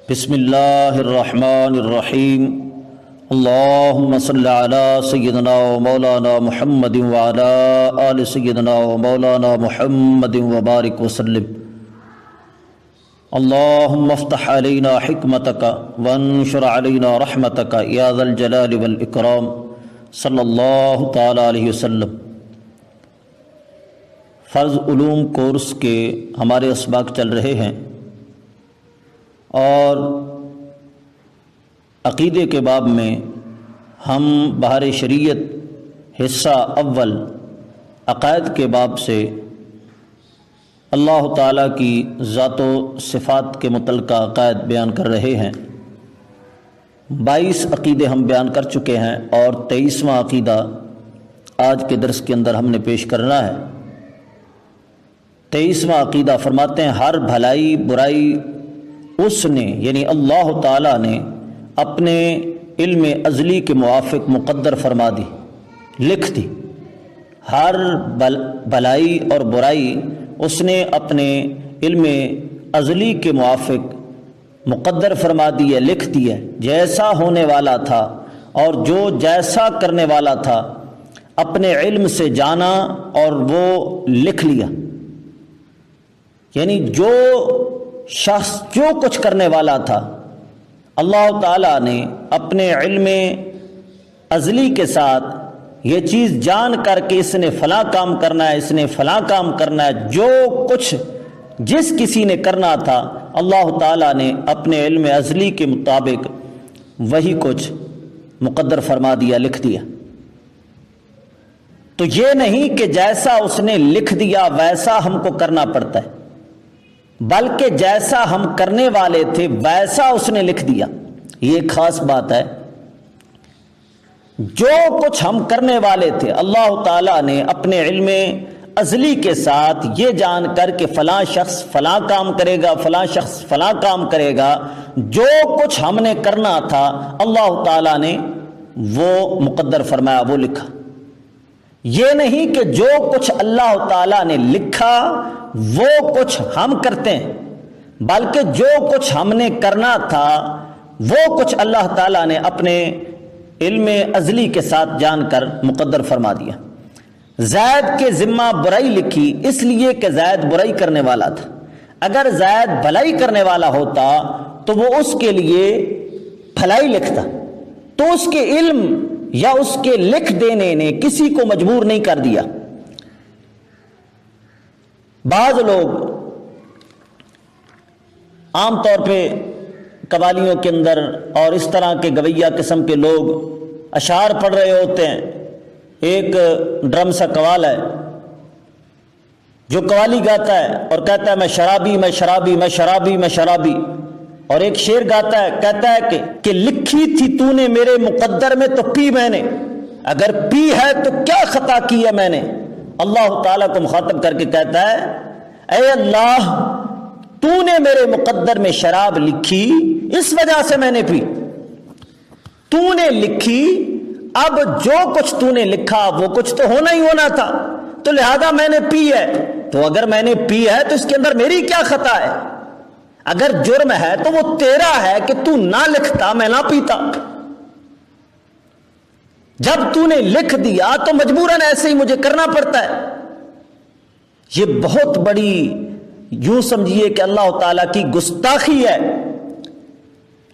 بسم اللہ الرحمن الرحیم اللہم صلی علی سیدنا و مولانا محمد وعلی آل سیدنا و مولانا محمد وبارک وسلم اللہم افتح علینا حکمتک وانشر علینا رحمتک یا ذا الجلال والاکرام صلی اللہ تعالی علیہ وسلم۔ فرض علوم کورس کے ہمارے اسباق چل رہے ہیں اور عقیدے کے باب میں ہم بہار شریعت حصہ اول عقائد کے باب سے اللہ تعالیٰ کی ذات و صفات کے متعلقہ عقائد بیان کر رہے ہیں۔ 22 عقیدے ہم بیان کر چکے ہیں اور 23واں عقیدہ آج کے درس کے اندر ہم نے پیش کرنا ہے۔ 23واں عقیدہ فرماتے ہیں ہر بھلائی برائی اس نے یعنی اللہ تعالیٰ نے اپنے علم ازلی کے موافق مقدر فرما دی، لکھ دی۔ ہر بھلائی اور برائی اس نے اپنے علم ازلی کے موافق مقدر فرما دی ہے، لکھ دی ہے۔ جیسا ہونے والا تھا اور جو جیسا کرنے والا تھا اپنے علم سے جانا اور وہ لکھ لیا، یعنی جو شخص جو کچھ کرنے والا تھا اللہ تعالیٰ نے اپنے علم ازلی کے ساتھ یہ چیز جان کر کے اس نے فلاں کام کرنا ہے، اس نے فلاں کام کرنا ہے، جو کچھ جس کسی نے کرنا تھا اللہ تعالیٰ نے اپنے علم ازلی کے مطابق وہی کچھ مقدر فرما دیا، لکھ دیا۔ تو یہ نہیں کہ جیسا اس نے لکھ دیا ویسا ہم کو کرنا پڑتا ہے، بلکہ جیسا ہم کرنے والے تھے ویسا اس نے لکھ دیا۔ یہ ایک خاص بات ہے، جو کچھ ہم کرنے والے تھے اللہ تعالیٰ نے اپنے علم ازلی کے ساتھ یہ جان کر کہ فلاں شخص فلاں کام کرے گا، فلاں شخص فلاں کام کرے گا، جو کچھ ہم نے کرنا تھا اللہ تعالیٰ نے وہ مقدر فرمایا، وہ لکھا۔ یہ نہیں کہ جو کچھ اللہ تعالیٰ نے لکھا وہ کچھ ہم کرتے ہیں، بلکہ جو کچھ ہم نے کرنا تھا وہ کچھ اللہ تعالیٰ نے اپنے علم ازلی کے ساتھ جان کر مقدر فرما دیا۔ زید کے ذمہ برائی لکھی اس لیے کہ زید برائی کرنے والا تھا۔ اگر زید بھلائی کرنے والا ہوتا تو وہ اس کے لیے بھلائی لکھتا، تو اس کے علم یا اس کے لکھ دینے نے کسی کو مجبور نہیں کر دیا۔ بعض لوگ عام طور پہ قوالیوں کے اندر اور اس طرح کے گویہ قسم کے لوگ اشعار پڑھ رہے ہوتے ہیں۔ ایک ڈرم سا قوال ہے جو قوالی گاتا ہے اور کہتا ہے میں شرابی میں شرابی میں شرابی میں شرابی، اور ایک شعر گاتا ہے کہتا ہے کہ لکھی تھی تو نے میرے مقدر میں تو پی میں نے، اگر پی ہے تو کیا خطا کی ہے میں نے۔ اللہ تعالیٰ کو مخاطب کر کے کہتا ہے اے اللہ تو نے میرے مقدر میں شراب لکھی اس وجہ سے میں نے پی، تو نے لکھی، اب جو کچھ تو نے لکھا وہ کچھ تو ہونا ہی ہونا تھا، تو لہذا میں نے پی ہے، تو اگر میں نے پی ہے تو اس کے اندر میری کیا خطا ہے؟ اگر جرم ہے تو وہ تیرا ہے کہ تو نہ لکھتا میں نہ پیتا، جب تو نے لکھ دیا تو مجبوراً ایسے ہی مجھے کرنا پڑتا ہے۔ یہ بہت بڑی یوں سمجھیے کہ اللہ تعالیٰ کی گستاخی ہے۔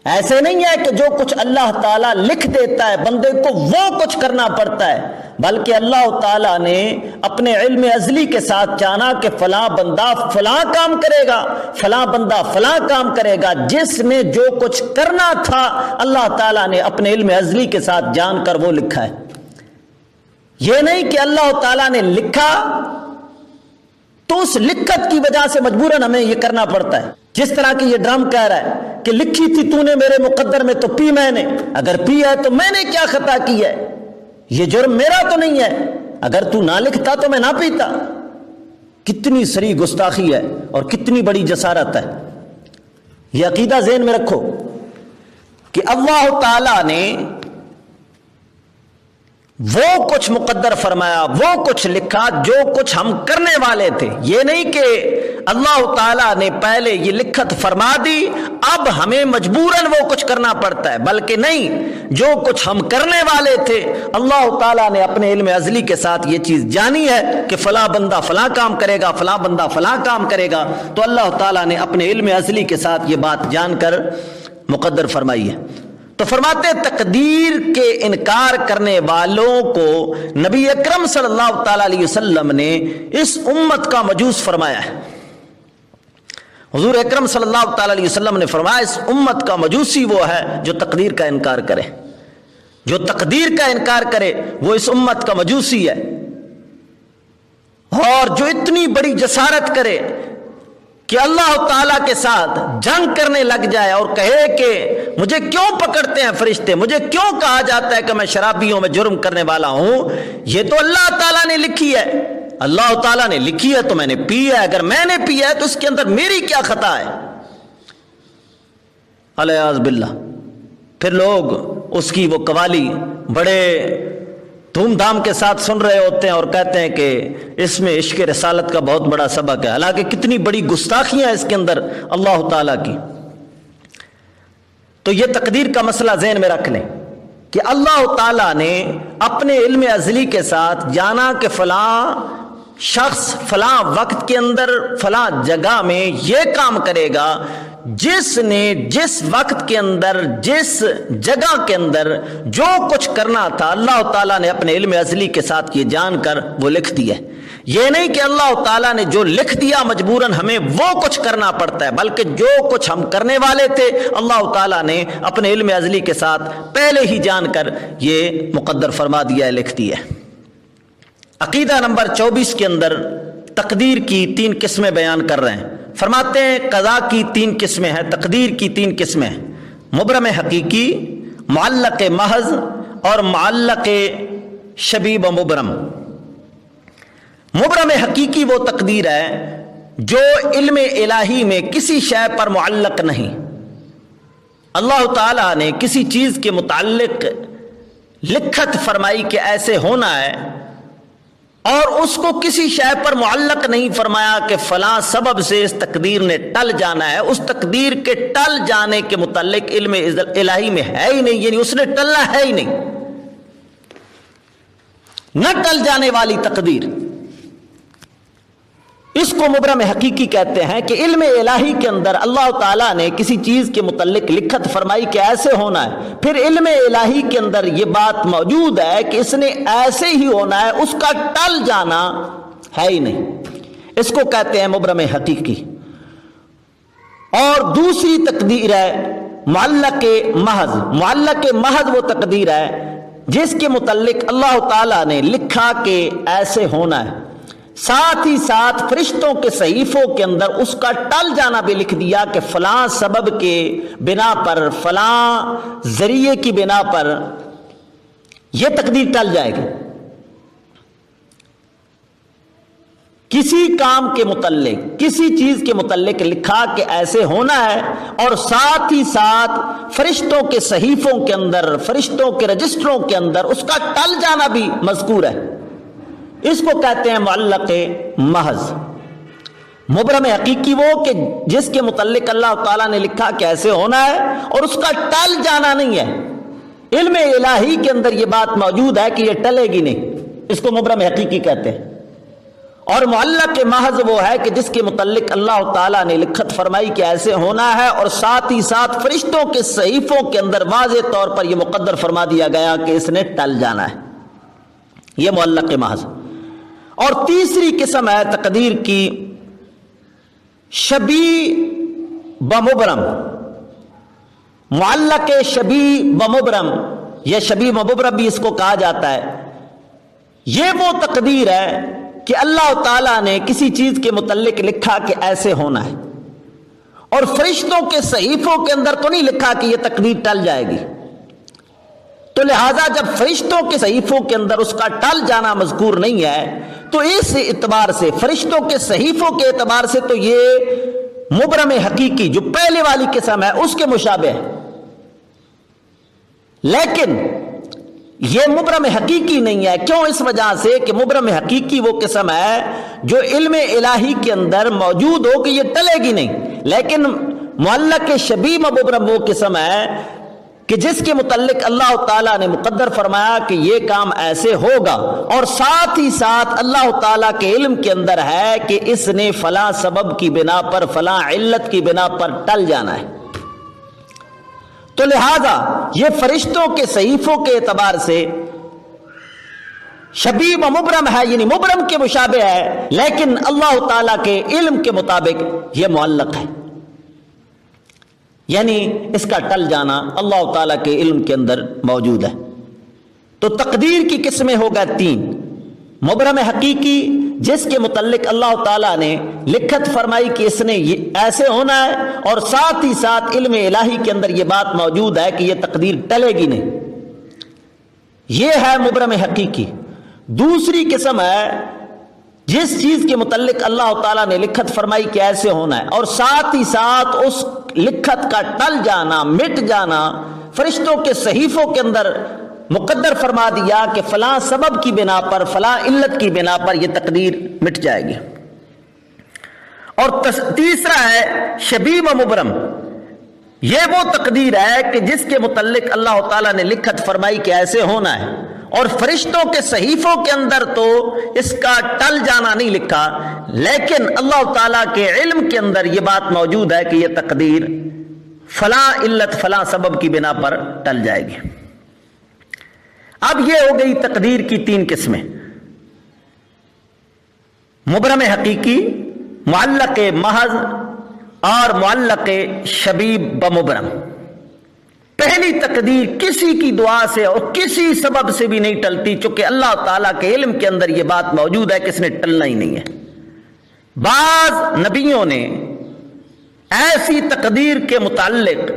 ایسے نہیں ہے کہ جو کچھ اللہ تعالیٰ لکھ دیتا ہے بندے کو وہ کچھ کرنا پڑتا ہے، بلکہ اللہ تعالیٰ نے اپنے علم ازلی کے ساتھ جانا کہ فلاں بندہ فلاں کام کرے گا، فلاں بندہ فلاں کام کرے گا، جس نے جو کچھ کرنا تھا اللہ تعالیٰ نے اپنے علم ازلی کے ساتھ جان کر وہ لکھا ہے۔ یہ نہیں کہ اللہ تعالیٰ نے لکھا تو اس لکھت کی وجہ سے مجبوراً ہمیں یہ کرنا پڑتا ہے، جس طرح کہ یہ ڈرم کہہ رہا ہے کہ لکھی تھی تو نے میرے مقدر میں تو پی میں نے، اگر پی ہے تو میں نے کیا خطا کی ہے؟ یہ جرم میرا تو نہیں ہے، اگر تو نہ لکھتا تو میں نہ پیتا۔ کتنی سری گستاخی ہے اور کتنی بڑی جسارت ہے۔ یہ عقیدہ ذہن میں رکھو کہ اللہ تعالیٰ نے وہ کچھ مقدر فرمایا، وہ کچھ لکھا جو کچھ ہم کرنے والے تھے۔ یہ نہیں کہ اللہ تعالیٰ نے پہلے یہ لکھت فرما دی، اب ہمیں مجبوراً وہ کچھ کرنا پڑتا ہے، بلکہ نہیں، جو کچھ ہم کرنے والے تھے اللہ تعالیٰ نے اپنے علم ازلی کے ساتھ یہ چیز جانی ہے کہ فلاں بندہ فلاں کام کرے گا، فلاں بندہ فلاں کام کرے گا، تو اللہ تعالیٰ نے اپنے علم ازلی کے ساتھ یہ بات جان کر مقدر فرمائی ہے۔ تو فرماتے ہیں تقدیر کے انکار کرنے والوں کو نبی اکرم صلی اللہ تعالی علیہ وسلم نے اس امت کا مجوس فرمایا ہے۔ حضور اکرم صلی اللہ تعالی علیہ وسلم نے فرمایا اس امت کا مجوسی وہ ہے جو تقدیر کا انکار کرے، جو تقدیر کا انکار کرے وہ اس امت کا مجوسی ہے، اور جو اتنی بڑی جسارت کرے کہ اللہ تعالیٰ کے ساتھ جنگ کرنے لگ جائے اور کہے کہ مجھے کیوں پکڑتے ہیں فرشتے، مجھے کیوں کہا جاتا ہے کہ میں شرابیوں میں جرم کرنے والا ہوں، یہ تو اللہ تعالیٰ نے لکھی ہے، اللہ تعالیٰ نے لکھی ہے تو میں نے پی ہے، اگر میں نے پی ہے تو اس کے اندر میری کیا خطا ہے؟ الیاذ باللہ۔ پھر لوگ اس کی وہ قوالی بڑے دھوم دھام کے ساتھ سن رہے ہوتے ہیں اور کہتے ہیں کہ اس میں عشق رسالت کا بہت بڑا سبق ہے، حالانکہ کتنی بڑی گستاخیاں اس کے اندر اللہ تعالیٰ کی۔ تو یہ تقدیر کا مسئلہ ذہن میں رکھ لیں کہ اللہ تعالیٰ نے اپنے علم ازلی کے ساتھ جانا کہ فلاں شخص فلاں وقت کے اندر فلاں جگہ میں یہ کام کرے گا، جس نے جس وقت کے اندر جس جگہ کے اندر جو کچھ کرنا تھا اللہ تعالیٰ نے اپنے علم ازلی کے ساتھ یہ جان کر وہ لکھ دیا۔ یہ نہیں کہ اللہ تعالیٰ نے جو لکھ دیا مجبوراً ہمیں وہ کچھ کرنا پڑتا ہے، بلکہ جو کچھ ہم کرنے والے تھے اللہ تعالیٰ نے اپنے علم ازلی کے ساتھ پہلے ہی جان کر یہ مقدر فرما دیا ہے، لکھ دیا ہے۔ عقیدہ نمبر 24 کے اندر تقدیر کی 3 قسمیں بیان کر رہے ہیں۔ فرماتے ہیں قضاء کی 3 قسمیں ہیں، تقدیر کی 3 قسمیں ہیں، مبرم حقیقی، معلق محض اور معلق شبیب و مبرم۔ مبرم حقیقی وہ تقدیر ہے جو علم الہی میں کسی شے پر معلق نہیں، اللہ تعالیٰ نے کسی چیز کے متعلق لکھت فرمائی کہ ایسے ہونا ہے، اور اس کو کسی شے پر معلق نہیں فرمایا کہ فلاں سبب سے اس تقدیر نے ٹل جانا ہے، اس تقدیر کے ٹل جانے کے متعلق علم الہی میں ہے ہی نہیں، یعنی اس نے ٹلنا ہے ہی نہیں، نہ ٹل جانے والی تقدیر، اس کو مبرم حقیقی کہتے ہیں کہ علم الہی کے اندر اللہ تعالیٰ نے کسی چیز کے متعلق لکھت فرمائی کہ ایسے ہونا ہے، پھر علم الہی کے اندر یہ بات موجود ہے کہ اس نے ایسے ہی ہونا ہے، اس کا ٹل جانا ہے ہی نہیں، اس کو کہتے ہیں مبرم حقیقی۔ اور دوسری تقدیر ہے معلق محض۔ معلق محض وہ تقدیر ہے جس کے متعلق اللہ تعالیٰ نے لکھا کہ ایسے ہونا ہے، ساتھ ہی ساتھ فرشتوں کے صحیفوں کے اندر اس کا ٹل جانا بھی لکھ دیا کہ فلاں سبب کے بنا پر، فلاں ذریعے کی بنا پر یہ تقدیر ٹل جائے گی۔ کسی کام کے متعلق کسی چیز کے متعلق لکھا کہ ایسے ہونا ہے، اور ساتھ ہی ساتھ فرشتوں کے صحیفوں کے اندر، فرشتوں کے رجسٹروں کے اندر اس کا ٹل جانا بھی مذکور ہے، اس کو کہتے ہیں معلق محض۔ مبرم حقیقی وہ کہ جس کے متعلق اللہ تعالیٰ نے لکھا کہ ایسے ہونا ہے اور اس کا ٹل جانا نہیں ہے، علم الہی کے اندر یہ بات موجود ہے کہ یہ ٹلے گی نہیں، اس کو مبرم حقیقی کہتے ہیں۔ اور معلق محض وہ ہے کہ جس کے متعلق اللہ تعالیٰ نے لکھت فرمائی کہ ایسے ہونا ہے، اور ساتھ ہی ساتھ فرشتوں کے صحیفوں کے اندر واضح طور پر یہ مقدر فرما دیا گیا کہ اس نے ٹل جانا ہے، یہ معلق محض۔ اور تیسری قسم ہے تقدیر کی شبیہ بمبرم۔ معلق شبیہ بمبرم یا شبیہ بمبرم بھی اس کو کہا جاتا ہے۔ یہ وہ تقدیر ہے کہ اللہ تعالیٰ نے کسی چیز کے متعلق لکھا کہ ایسے ہونا ہے، اور فرشتوں کے صحیفوں کے اندر تو نہیں لکھا کہ یہ تقدیر ٹل جائے گی، تو لہذا جب فرشتوں کے صحیفوں کے اندر اس کا ٹل جانا مذکور نہیں ہے تو اس اعتبار سے، فرشتوں کے صحیفوں کے اعتبار سے تو یہ مبرم حقیقی جو پہلے والی قسم ہے اس کے مشابہ ہے۔ لیکن یہ مبرم حقیقی نہیں ہے. کیوں؟ اس وجہ سے کہ مبرم حقیقی وہ قسم ہے جو علم الہی کے اندر موجود ہو کہ یہ ٹلے گی نہیں. لیکن معلق شبیہ مبرم وہ قسم ہے کہ جس کے متعلق اللہ تعالیٰ نے مقدر فرمایا کہ یہ کام ایسے ہوگا، اور ساتھ ہی ساتھ اللہ تعالیٰ کے علم کے اندر ہے کہ اس نے فلاں سبب کی بنا پر، فلاں علت کی بنا پر ٹل جانا ہے. تو لہذا یہ فرشتوں کے صحیفوں کے اعتبار سے شبیہ و مبرم ہے، یعنی مبرم کے مشابہ ہے، لیکن اللہ تعالیٰ کے علم کے مطابق یہ معلق ہے، یعنی اس کا ٹل جانا اللہ تعالیٰ کے علم کے اندر موجود ہے. تو تقدیر کی قسمیں ہوگا 3. مبرم حقیقی جس کے متعلق اللہ تعالیٰ نے لکھت فرمائی کہ اس نے ایسے ہونا ہے، اور ساتھ ہی ساتھ علم الہی کے اندر یہ بات موجود ہے کہ یہ تقدیر ٹلے گی نہیں. یہ ہے مبرم حقیقی. دوسری قسم ہے جس چیز کے متعلق اللہ تعالیٰ نے لکھت فرمائی کہ ایسے ہونا ہے، اور ساتھ ہی ساتھ اس لکھت کا ٹل جانا، مٹ جانا، فرشتوں کے صحیفوں کے اندر مقدر فرما دیا کہ فلاں سبب کی بنا پر، فلاں علت کی بنا پر یہ تقدیر مٹ جائے گی. اور تیسرا ہے شبیہ و مبرم. یہ وہ تقدیر ہے کہ جس کے متعلق اللہ تعالیٰ نے لکھت فرمائی کہ ایسے ہونا ہے، اور فرشتوں کے صحیفوں کے اندر تو اس کا ٹل جانا نہیں لکھا، لیکن اللہ تعالیٰ کے علم کے اندر یہ بات موجود ہے کہ یہ تقدیر فلاں علت، فلاں سبب کی بنا پر ٹل جائے گی. اب یہ ہو گئی تقدیر کی 3 قسمیں: مبرم حقیقی، معلق محض، اور معلق شبیہ بمبرم. پہلی تقدیر کسی کی دعا سے اور کسی سبب سے بھی نہیں ٹلتی، چونکہ اللہ تعالیٰ کے علم کے اندر یہ بات موجود ہے کہ اس نے ٹلنا ہی نہیں ہے. بعض نبیوں نے ایسی تقدیر کے متعلق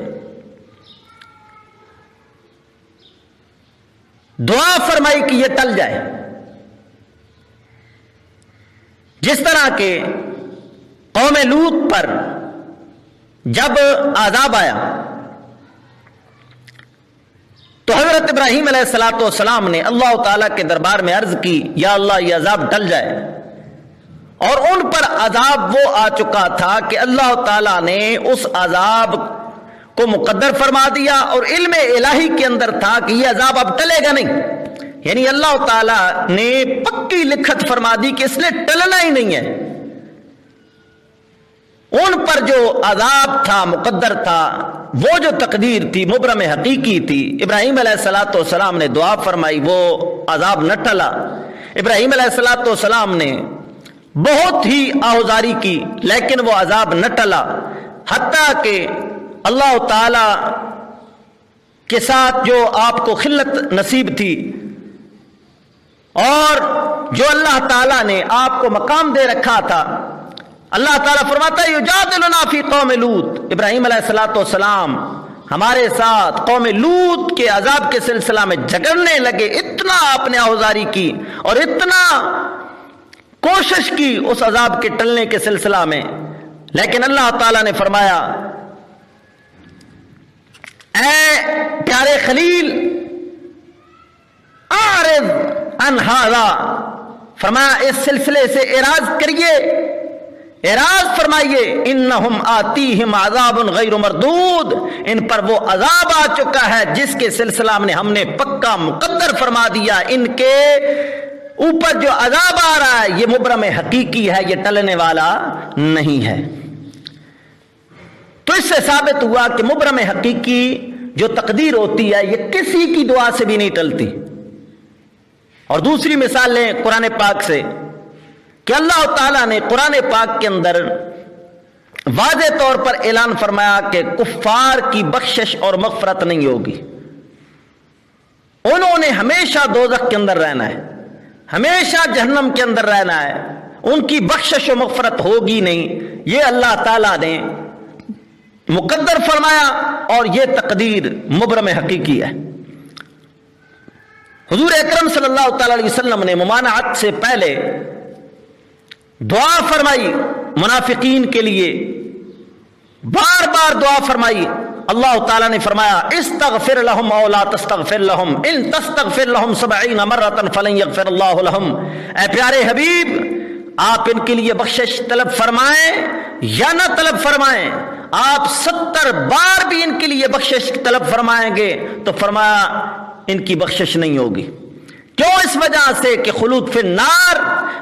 دعا فرمائی کہ یہ ٹل جائے، جس طرح کہ قوم لوط پر جب عذاب آیا تو حضرت ابراہیم علیہ السلام نے اللہ تعالیٰ کے دربار میں عرض کی، یا اللہ یہ عذاب ٹل جائے. اور ان پر عذاب وہ آ چکا تھا کہ اللہ تعالیٰ نے اس عذاب کو مقدر فرما دیا، اور علم الہی کے اندر تھا کہ یہ عذاب اب ٹلے گا نہیں. یعنی اللہ تعالیٰ نے پکی لکھت فرما دی کہ اس نے ٹلنا ہی نہیں ہے. ان پر جو عذاب تھا، مقدر تھا، وہ جو تقدیر تھی مبرم حقیقی تھی. ابراہیم علیہ السلام نے دعا فرمائی، وہ عذاب نہ ٹلا. ابراہیم علیہ السلام نے بہت ہی آہوزاری کی، لیکن وہ عذاب نہ ٹلا، حتیٰ کہ اللہ تعالی کے ساتھ جو آپ کو خلت نصیب تھی، اور جو اللہ تعالیٰ نے آپ کو مقام دے رکھا تھا. اللہ تعالیٰ فرماتا ہے یجادلنا فی قوم لوط. ابراہیم علیہ السلام ہمارے ساتھ قوم لوط کے عذاب کے سلسلہ میں جھگڑنے لگے. اتنا آپ نے آہوزاری کی اور اتنا کوشش کی اس عذاب کے ٹلنے کے سلسلہ میں، لیکن اللہ تعالیٰ نے فرمایا اے پیارے خلیل اعرض عن ھذا، فرمایا اس سلسلے سے اعراض کریے، اعراض فرمائیے. انہم آتیہم عذاب غیر مردود، ان پر وہ عذاب آ چکا ہے جس کے سلسلہ میں ہم نے پکا مقدر فرما دیا. ان کے اوپر جو عذاب آ رہا ہے یہ مبرم حقیقی ہے، یہ ٹلنے والا نہیں ہے. تو اس سے ثابت ہوا کہ مبرم حقیقی جو تقدیر ہوتی ہے یہ کسی کی دعا سے بھی نہیں ٹلتی. اور دوسری مثال لیں قرآن پاک سے کہ اللہ تعالیٰ نے قرآن پاک کے اندر واضح طور پر اعلان فرمایا کہ کفار کی بخشش اور مغفرت نہیں ہوگی. انہوں نے ہمیشہ دوزخ کے اندر رہنا ہے، ہمیشہ جہنم کے اندر رہنا ہے، ان کی بخشش و مغفرت ہوگی نہیں. یہ اللہ تعالیٰ نے مقدر فرمایا اور یہ تقدیر مبرم حقیقی ہے. حضور اکرم صلی اللہ تعالی علیہ وسلم نے ممانعت سے پہلے دعا فرمائی منافقین کے لیے، بار بار دعا فرمائی اللہ تعالیٰ نے فرمایا استغفر لہم او لا تستغفر لہم ان تستغفر لہم 70 مرۃ فلن یغفر اللہ لہم، اے پیارے حبیب آپ ان کے لیے بخشش طلب فرمائیں یا نہ طلب فرمائیں، آپ 70 بار بھی ان کے لیے بخشش طلب فرمائیں گے تو فرمایا ان کی بخشش نہیں ہوگی۔ کیوں؟ اس وجہ سے کہ خلود فی النار،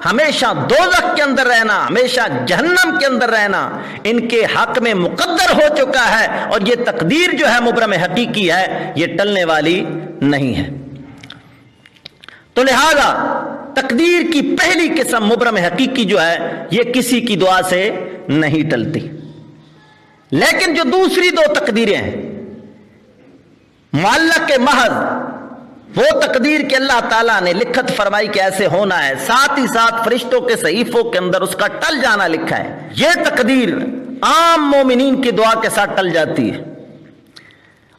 ہمیشہ دوزخ کے اندر رہنا، ہمیشہ جہنم کے اندر رہنا ان کے حق میں مقدر ہو چکا ہے، اور یہ تقدیر جو ہے مبرم حقیقی ہے، یہ ٹلنے والی نہیں ہے۔ تو لہذا تقدیر کی پہلی قسم مبرم حقیقی جو ہے یہ کسی کی دعا سے نہیں ٹلتی، لیکن جو دوسری دو تقدیریں ہیں معلق محض، وہ تقدیر کے اللہ تعالیٰ نے لکھت فرمائی کہ ایسے ہونا ہے، ساتھ ہی ساتھ فرشتوں کے صحیفوں کے اندر اس کا ٹل جانا لکھا ہے، یہ تقدیر عام مومنین کی دعا کے ساتھ ٹل جاتی ہے۔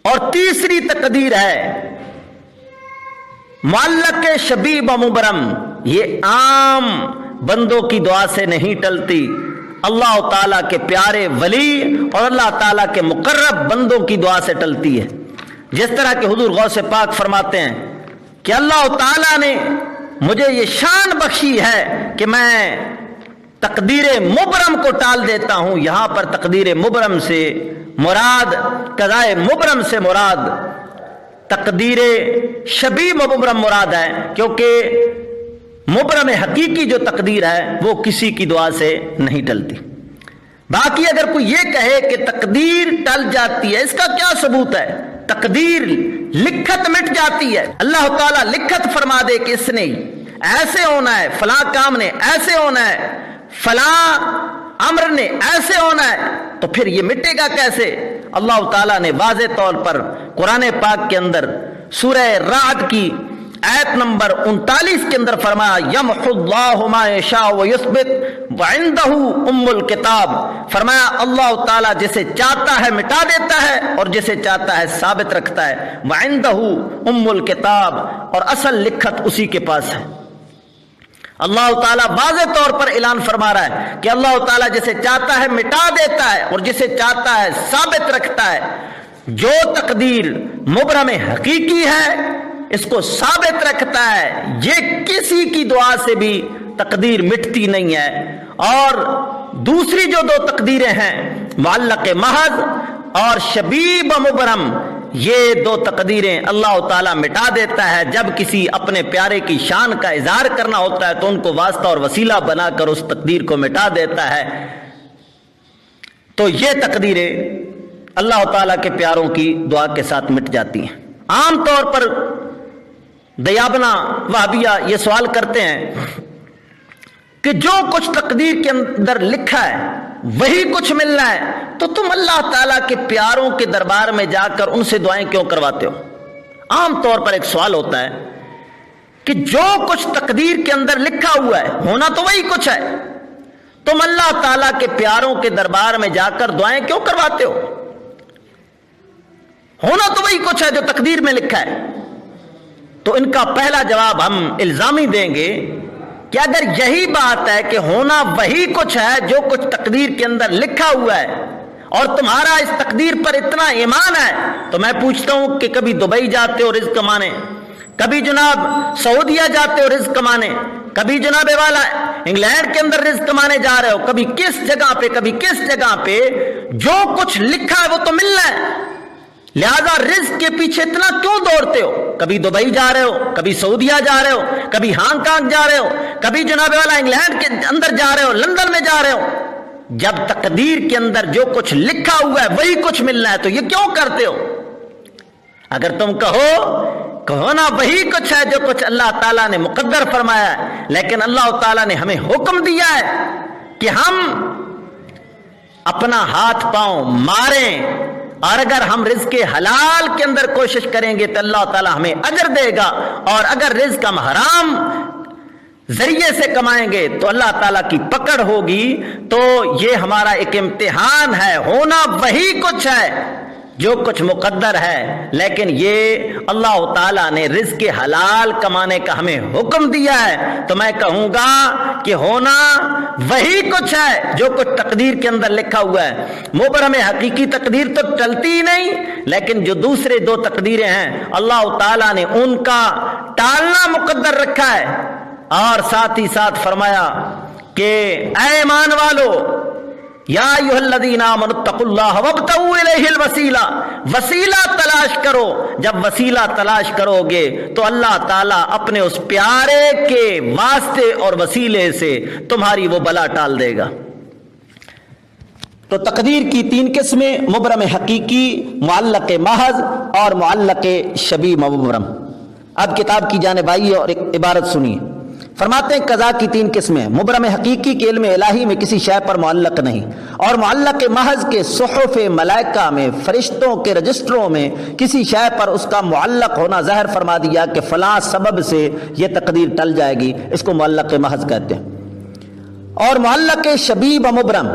اور تیسری تقدیر ہے معلق شبیب و مبرم، یہ عام بندوں کی دعا سے نہیں ٹلتی، اللہ تعالیٰ کے پیارے ولی اور اللہ تعالیٰ کے مقرب بندوں کی دعا سے ٹلتی ہے۔ جس طرح کہ حضور غوث پاک فرماتے ہیں کہ اللہ تعالیٰ نے مجھے یہ شان بخشی ہے کہ میں تقدیر مبرم کو ٹال دیتا ہوں۔ یہاں پر تقدیر مبرم سے مراد، قضاء مبرم سے مراد تقدیر شبیب و مبرم مراد ہے، کیونکہ مبرم حقیقی جو تقدیر ہے وہ کسی کی دعا سے نہیں ٹلتی۔ باقی اگر کوئی یہ کہے کہ تقدیر ٹل جاتی ہے، اس کا کیا ثبوت ہے؟ تقدیر لکھت مٹ جاتی ہے، اللہ تعالیٰ لکھت فرما دے کہ اس نے ایسے ہونا ہے، فلاں کام نے ایسے ہونا ہے، فلاں امر نے ایسے ہونا ہے، تو پھر یہ مٹے گا کیسے؟ اللہ تعالیٰ نے واضح طور پر قرآن پاک کے اندر سورہ رعد کی آیت نمبر 39 کے اندر فرمایا یمحو اللہ ما یشاء ویثبت وعندہ ام الکتاب، فرمایا اللہ تعالیٰ جسے چاہتا ہے مٹا دیتا ہے اور جسے چاہتا ہے ثابت رکھتا ہے، وعندہ ام الکتاب، اور اصل لکھت اسی کے پاس ہے۔ اللہ تعالیٰ واضح طور پر اعلان فرما رہا ہے کہ اللہ تعالیٰ جسے چاہتا ہے مٹا دیتا ہے اور جسے چاہتا ہے ثابت رکھتا ہے۔ جو تقدیر مبرم حقیقی ہے اس کو ثابت رکھتا ہے، یہ کسی کی دعا سے بھی تقدیر مٹتی نہیں ہے۔ اور دوسری جو دو تقدیریں ہیں معلق محض اور شبیب و مبرم، یہ دو تقدیریں اللہ تعالیٰ مٹا دیتا ہے۔ جب کسی اپنے پیارے کی شان کا اظہار کرنا ہوتا ہے تو ان کو واسطہ اور وسیلہ بنا کر اس تقدیر کو مٹا دیتا ہے۔ تو یہ تقدیریں اللہ تعالیٰ کے پیاروں کی دعا کے ساتھ مٹ جاتی ہیں۔ عام طور پر دیابنا وہابیہ یہ سوال کرتے ہیں کہ جو کچھ تقدیر کے اندر لکھا ہے وہی کچھ ملنا ہے، تو تم اللہ تعالیٰ کے پیاروں کے دربار میں جا کر ان سے دعائیں کیوں کرواتے ہو؟ عام طور پر ایک سوال ہوتا ہے کہ جو کچھ تقدیر کے اندر لکھا ہوا ہے ہونا تو وہی کچھ ہے، تم اللہ تعالیٰ کے پیاروں کے دربار میں جا کر دعائیں کیوں کرواتے ہو؟ ہونا تو وہی کچھ ہے جو تقدیر میں لکھا ہے۔ تو ان کا پہلا جواب ہم الزامی دیں گے کہ اگر یہی بات ہے کہ ہونا وہی کچھ ہے جو کچھ تقدیر کے اندر لکھا ہوا ہے اور تمہارا اس تقدیر پر اتنا ایمان ہے، تو میں پوچھتا ہوں کہ کبھی دبئی جاتے ہو رزق کمانے، کبھی جناب سعودیہ جاتے ہو رزق کمانے، کبھی جناب والا انگلینڈ کے اندر رزق کمانے جا رہے ہو، کبھی کس جگہ پہ کبھی کس جگہ پہ، جو کچھ لکھا ہے وہ تو ملنا ہے، لہذا رزق کے پیچھے اتنا کیوں دوڑتے ہو؟ کبھی دبئی جا رہے ہو، کبھی سعودیہ جا رہے ہو، کبھی ہانگ کانگ جا رہے ہو، کبھی جناب والا انگلینڈ کے اندر جا رہے ہو، لندن میں جا رہے ہو۔ جب تقدیر کے اندر جو کچھ لکھا ہوا ہے وہی کچھ ملنا ہے تو یہ کیوں کرتے ہو؟ اگر تم کہو نا وہی کچھ ہے جو کچھ اللہ تعالیٰ نے مقدر فرمایا ہے، لیکن اللہ تعالیٰ نے ہمیں حکم دیا ہے کہ ہم اپنا ہاتھ پاؤں ماریں، اور اگر ہم رزق حلال کے اندر کوشش کریں گے تو اللہ تعالیٰ ہمیں اجر دے گا، اور اگر رزق ہم حرام ذریعے سے کمائیں گے تو اللہ تعالیٰ کی پکڑ ہوگی۔ تو یہ ہمارا ایک امتحان ہے، ہونا وہی کچھ ہے جو کچھ مقدر ہے، لیکن یہ اللہ تعالیٰ نے رزق حلال کمانے کا ہمیں حکم دیا ہے، تو میں کہوں گا کہ ہونا وہی کچھ ہے جو کچھ تقدیر کے اندر لکھا ہوا ہے۔ مبرم حقیقی تقدیر تو ٹلتی ہی نہیں، لیکن جو دوسرے دو تقدیریں ہیں اللہ تعالیٰ نے ان کا ٹالنا مقدر رکھا ہے۔ اور ساتھ ہی ساتھ فرمایا کہ اے ایمان والو، یا ایھا الذین آمنوا اتقوا اللہ وابتغوا الیہ الوسیلہ، وسیلہ تلاش کرو۔ جب وسیلہ تلاش کرو گے تو اللہ تعالیٰ اپنے اس پیارے کے واسطے اور وسیلے سے تمہاری وہ بلا ٹال دے گا۔ تو تقدیر کی تین قسمیں، مبرم حقیقی، معلق محض اور معلق شبیہ مبرم۔ اب کتاب کی جانب آئیے اور ایک عبارت سنیے۔ فرماتے ہیں قضا کی تین قسمیں، مبرم حقیقی کے علم الہی میں کسی شے پر معلق نہیں، اور معلق محض کے صحف ملائکہ میں، فرشتوں کے رجسٹروں میں کسی شے پر اس کا معلق ہونا ظاہر فرما دیا کہ فلاں سبب سے یہ تقدیر ٹل جائے گی، اس کو معلق محض کہتے ہیں۔ اور معلق شبیہ و مبرم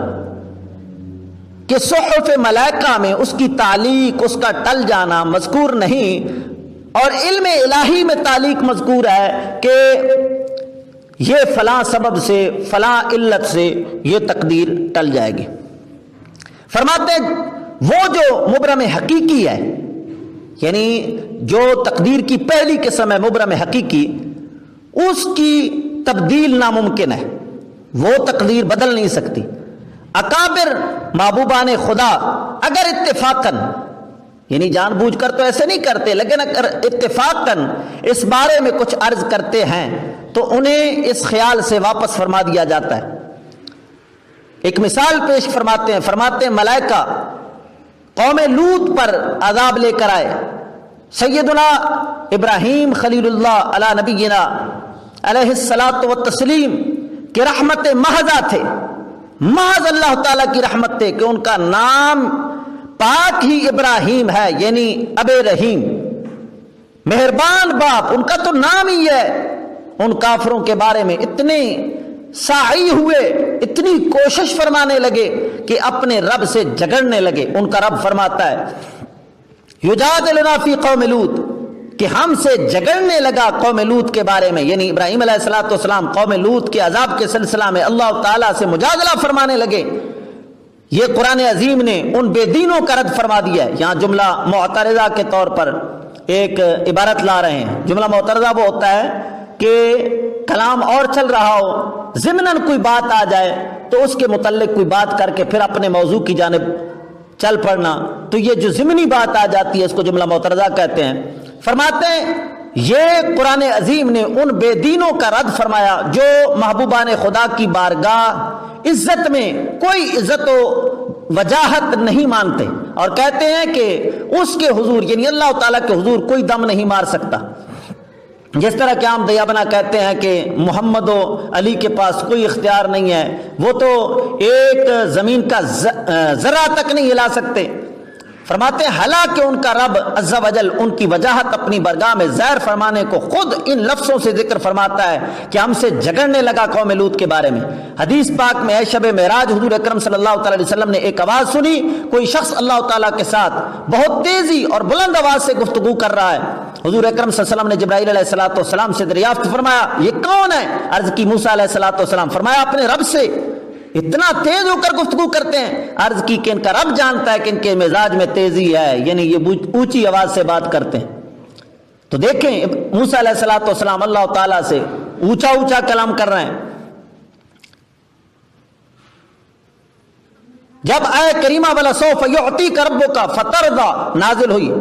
کہ صحف ملائکہ میں اس کی تعلیق، اس کا ٹل جانا مذکور نہیں، اور علم الہی میں تعلیق مذکور ہے کہ یہ فلاں سبب سے، فلاں علت سے یہ تقدیر ٹل جائے گی۔ فرماتے ہیں وہ جو مبرم حقیقی ہے، یعنی جو تقدیر کی پہلی قسم ہے مبرم حقیقی، اس کی تبدیل ناممکن ہے، وہ تقدیر بدل نہیں سکتی۔ اکابر محبوبان خدا اگر اتفاقاً، یعنی جان بوجھ کر تو ایسے نہیں کرتے، لیکن اگر اتفاقاً اس بارے میں کچھ عرض کرتے ہیں تو انہیں اس خیال سے واپس فرما دیا جاتا ہے۔ ایک مثال پیش فرماتے ہیں ملائکہ قوم لوط پر عذاب لے کر آئے، سیدنا ابراہیم خلیل اللہ علی نبینا علیہ الصلاۃ والتسلیم کہ رحمت محضہ تھے، محض اللہ تعالیٰ کی رحمت تھے کہ ان کا نام پاک ہی ابراہیم ہے، یعنی اب رحیم، مہربان باپ، ان کا تو نام ہی ہے۔ ان کافروں کے بارے میں اتنے سعی ہوئے، اتنی کوشش فرمانے لگے کہ اپنے رب سے جھگڑنے لگے۔ ان کا رب فرماتا ہے یجادلنا فی قوم لوط، کہ ہم سے جھگڑنے لگا قوم لوط کے بارے میں، یعنی ابراہیم علیہ الصلوۃ والسلام قوم لوط کے عذاب کے سلسلہ میں اللہ تعالیٰ سے مجادلہ فرمانے لگے۔ یہ قرآن عظیم نے ان بے دینوں کا رد فرما دیا ہے۔ یہاں جملہ معترضہ کے طور پر ایک عبارت لا رہے ہیں۔ جملہ معترضہ وہ ہوتا ہے کہ کلام اور چل رہا ہو، ضمناً کوئی بات آ جائے تو اس کے متعلق کوئی بات کر کے پھر اپنے موضوع کی جانب چل پڑنا، تو یہ جو ضمنی بات آ جاتی ہے اس کو جملہ معترضہ کہتے ہیں۔ فرماتے ہیں یہ قرآن عظیم نے ان بے دینوں کا رد فرمایا جو محبوبان خدا کی بارگاہ عزت میں کوئی عزت و وجاہت نہیں مانتے، اور کہتے ہیں کہ اس کے حضور، یعنی اللہ تعالیٰ کے حضور کوئی دم نہیں مار سکتا۔ جس طرح کہ عام دیابنا کہتے ہیں کہ محمد و علی کے پاس کوئی اختیار نہیں ہے، وہ تو ایک زمین کا ذرہ تک نہیں ہلا سکتے۔ فرماتے ہیں حالانکہ ان کا رب عز و جل ان کی وجاہت اپنی برگاہ میں ظاہر فرمانے کو خود ان لفظوں سے ذکر فرماتا ہے کہ ہم سے جھگڑنے لگا قوم لوط کے بارے میں۔ حدیث پاک میں ہے شب معراج حضور اکرم صلی اللہ تعالی وسلم نے ایک آواز سنی، کوئی شخص اللہ تعالیٰ کے ساتھ بہت تیزی اور بلند آواز سے گفتگو کر رہا ہے۔ حضور اکرم صلی اللہ علیہ وسلم نے جبرائیل علیہ السلام سے دریافت فرمایا یہ کون ہے؟ عرض کی موسیٰ علیہ السلام۔ فرمایا اپنے رب سے اتنا تیز ہو کر گفتگو کرتے ہیں؟ عرض کی کہ ان کا رب جانتا ہے کہ ان کے مزاج میں تیزی ہے، یعنی یہ اونچی آواز سے بات کرتے ہیں۔ تو دیکھیں موسیٰ علیہ السلام اللہ تعالیٰ سے اونچا اونچا کلام کر رہے ہیں۔ جب اے کریمہ وَلَسَوْفَ يُعْطِيكَ رَبُّكَ فَتَرْضَىٰ نازل ہوئی،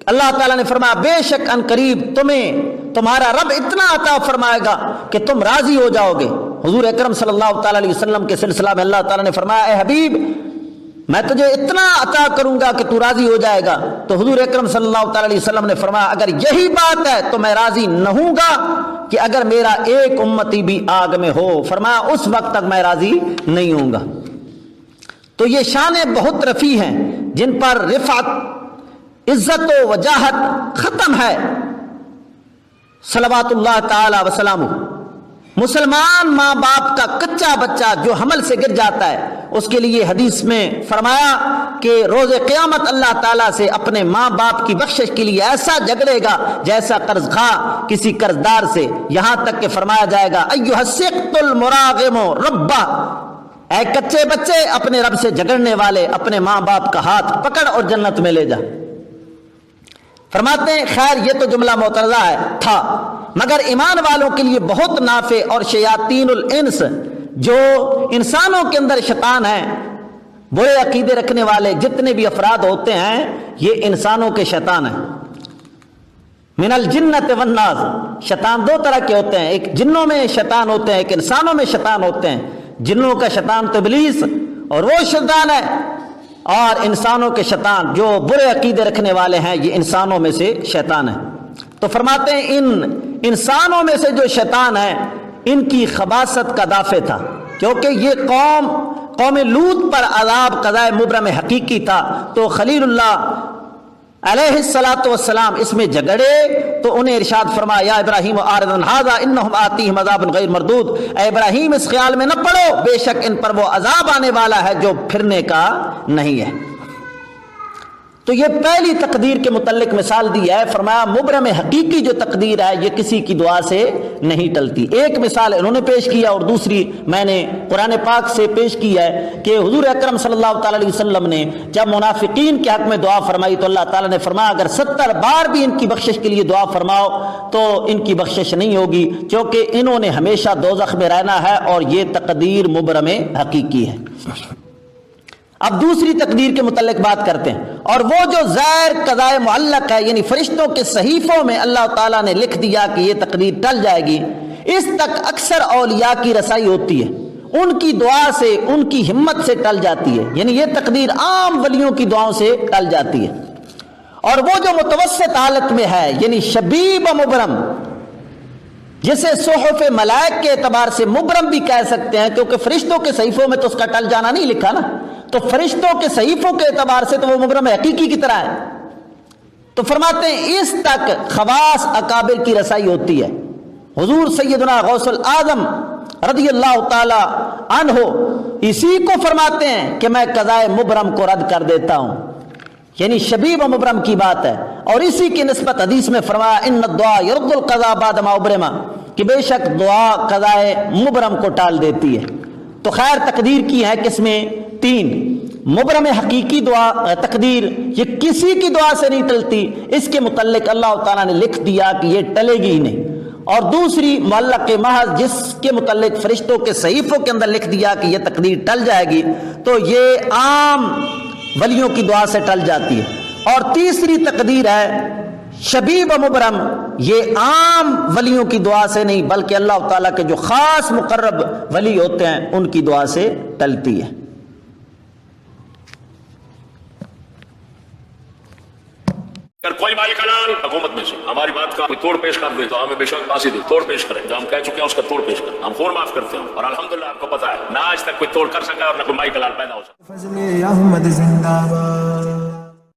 اللہ تعالیٰ نے فرمایا بے شک ان قریب تمہیں تمہارا رب اتنا عطا فرمائے گا کہ تم راضی ہو جاؤ گے۔ حضور اکرم صلی اللہ تعالیٰ علیہ وسلم کے سلسلہ میں اللہ تعالیٰ نے فرمایا اے حبیب میں تجھے اتنا عطا کروں گا کہ تو راضی ہو جائے گا۔ تو حضور اکرم صلی اللہ تعالیٰ علیہ وسلم نے فرمایا اگر یہی بات ہے تو میں راضی نہ ہوں گا کہ اگر میرا ایک امتی بھی آگ میں ہو، فرمایا اس وقت تک میں راضی نہیں ہوں گا۔ تو یہ شانیں بہت رفیع ہیں جن پر رفعت، عزت و وجاہت ختم ہے۔ صلوات اللہ تعالی وسلامہ۔ مسلمان ماں باپ کا کچا بچہ جو حمل سے گر جاتا ہے اس کے لیے حدیث میں فرمایا کہ روز قیامت اللہ تعالیٰ سے اپنے ماں باپ کی بخشش کے لیے ایسا جھگڑے گا جیسا قرض خواہ کسی قرض دار سے، یہاں تک کہ فرمایا جائے گا ایھا السقط المراغم ربہ، اے کچے بچے اپنے رب سے جھگڑنے والے، اپنے ماں باپ کا ہاتھ پکڑ اور جنت میں لے جا۔ فرماتے ہیں خیر یہ تو جملہ معترضہ تھا، مگر ایمان والوں کے لیے بہت نافع، اور شیاطین الانس جو انسانوں کے اندر شیطان ہیں، برے عقیدے رکھنے والے جتنے بھی افراد ہوتے ہیں یہ انسانوں کے شیطان ہیں۔ من الجنت والناس، شیطان دو طرح کے ہوتے ہیں، ایک جنوں میں شیطان ہوتے ہیں، ایک انسانوں میں شیطان ہوتے ہیں۔ جنوں کا شیطان تو ابلیس اور وہ شیطان ہے، اور انسانوں کے شیطان جو برے عقیدے رکھنے والے ہیں یہ انسانوں میں سے شیطان ہیں۔ تو فرماتے ہیں ان انسانوں میں سے جو شیطان ہیں ان کی خباثت کا دافع تھا، کیونکہ یہ قوم لوط پر عذاب قضاء مبرم حقیقی تھا، تو خلیل اللہ علیہ السلام اس میں جھگڑے تو انہیں ارشاد فرمایا یا ابراہیم اعرض عن ھذا انہم آتیہم عذاب غیر مردود، اے ابراہیم اس خیال میں نہ پڑو، بے شک ان پر وہ عذاب آنے والا ہے جو پھرنے کا نہیں ہے۔ تو یہ پہلی تقدیر کے متعلق مثال دی ہے، فرمایا مبرم حقیقی جو تقدیر ہے یہ کسی کی دعا سے نہیں ٹلتی۔ ایک مثال انہوں نے پیش کیا، اور دوسری میں نے قرآن پاک سے پیش کی ہے کہ حضور اکرم صلی اللہ تعالی علیہ وسلم نے جب منافقین کے حق میں دعا فرمائی تو اللہ تعالیٰ نے فرمایا اگر 70 بار بھی ان کی بخشش کے لیے دعا فرماؤ تو ان کی بخشش نہیں ہوگی، کیونکہ انہوں نے ہمیشہ دوزخ میں رہنا ہے، اور یہ تقدیر مبرم حقیقی ہے۔ اب دوسری تقدیر کے متعلق بات کرتے ہیں، اور وہ جو زیر قضاء معلق ہے، یعنی فرشتوں کے صحیفوں میں اللہ تعالیٰ نے لکھ دیا کہ یہ تقدیر ٹل جائے گی، اس تک اکثر اولیاء کی رسائی ہوتی ہے، ان کی دعا سے ان کی ہمت سے ٹل جاتی ہے، یعنی یہ تقدیر عام ولیوں کی دعاؤں سے ٹل جاتی ہے۔ اور وہ جو متوسط حالت میں ہے، یعنی شبیب و مبرم، جسے صحف ملائک کے اعتبار سے مبرم بھی کہہ سکتے ہیں، کیونکہ فرشتوں کے صحیفوں میں تو اس کا ٹل جانا نہیں لکھا نا، تو فرشتوں کے صحیفوں کے اعتبار سے تو وہ مبرم حقیقی کی طرح ہے۔ تو فرماتے ہیں اس تک خواص اکابر کی رسائی ہوتی ہے۔ حضور سیدنا غوث الاعظم رضی اللہ تعالی عنہ اسی کو فرماتے ہیں کہ میں قضاء مبرم کو رد کر دیتا ہوں، یعنی شبیب و مبرم کی بات ہے، اور اسی کی نسبت حدیث میں فرمایا ان الدعاء يرد القضاء بعد ما ابرم، کہ بے شک دعا قضاء مبرم کو ٹال دیتی ہے۔ تو خیر تقدیر کی ہے کس میں؟ 3۔ مبرم حقیقی دعا تقدیر یہ کسی کی دعا سے نہیں ٹلتی، اس کے متعلق اللہ تعالیٰ نے لکھ دیا کہ یہ ٹلے گی ہی نہیں۔ اور دوسری معلق محض جس کے متعلق فرشتوں کے صحیفوں کے اندر لکھ دیا کہ یہ تقدیر ٹل جائے گی، تو یہ عام ولیوں کی دعا سے ٹل جاتی ہے۔ اور تیسری تقدیر ہے شبیب و مبرم، یہ عام ولیوں کی دعا سے نہیں بلکہ اللہ تعالیٰ کے جو خاص مقرب ولی ہوتے ہیں ان کی دعا سے ٹلتی ہے۔ اگر کوئی مائی کلام حکومت میں سے ہماری بات کا کوئی توڑ پیش کر دے تو ہمیں بے شک پھانسی دے، توڑ پیش کریں، جو ہم کہہ چکے ہیں اس کا توڑ پیش کریں، ہم خون معاف کرتے ہیں، اور الحمدللہ آپ کو پتہ ہے نہ آج تک کوئی توڑ کر سکا اور نہ کوئی مائی کلام پیدا ہو سکا۔ فضل احمد زندہ باد۔